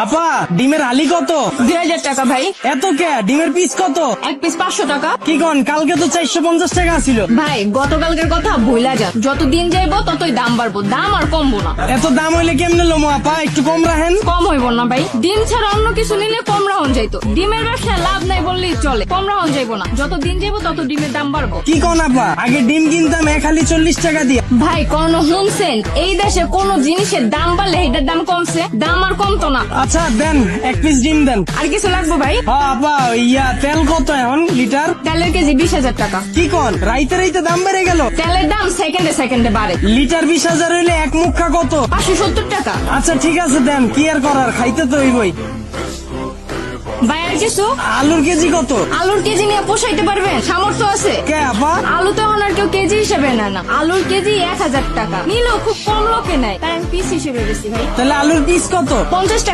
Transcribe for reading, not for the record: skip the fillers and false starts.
আপা ডিমের আলি কত? 2000 টাকা ভাই। এত কে? ডিমের পিস কত? এক পিস 500 টাকা। কি কন, কালকে তো 450 টাকা ছিল। ভাই গতকালকের কথা ভুলা যান, যত দিন যাইবো ততই দাম বাড়বো, দাম আর কমবো না। এত দাম হইলে কেমনে লমো আপা, একটু কম রাখেন। কম হইব না ভাই, ডিম ছাড়া অন্য কিছু নিলে কম রাহন যাইতো। ডিমের ব্যবসায় লাভ নাই বললেই চলে, কম রাহন যাইবো না। যত দিন যাইবো তত ডিমের দাম বাড়বো। কি কন আপা, আগে ডিম কিনতাম খালি 40 টাকা দিয়ে। ভাই কোন শুনছেন, এই দেশে কোন জিনিসের দাম বাড়লে এটার দাম কমছে? দাম আর কমতো না। আচ্ছা দেন, এক পিস ডিম দেন। আর কিছু লাগবে ভাই? হ্যাঁ আপা, তেল কত এখন লিটার? তেলের কেজি 20,000 টাকা। কি কন, রাইতে রাইতে দাম বেড়ে গেল। তেলের দাম সেকেন্ডে সেকেন্ডে বাড়ে। লিটার 20,000 হইলে এক মুখা কত? 570 টাকা। আচ্ছা ঠিক আছে দেন, কি আর করার, খাইতে তো হইবই। ভাই আর কিছু? আলুর কেজি কত? আলুর কেজি নিয়ে পোষাইতে পারবেন? সামর্থ্য আছে? কে আপা? আলু তো এখন আর কেউ কেজি হিসেবে নেয় না, আলুর কেজি 1000 টাকা। নিলেও খুব কম লোকে নেয়, তাই আমি পিস হিসেবে বেশি ভাই। তাহলে আলুর পিস কত? 50 টাকা।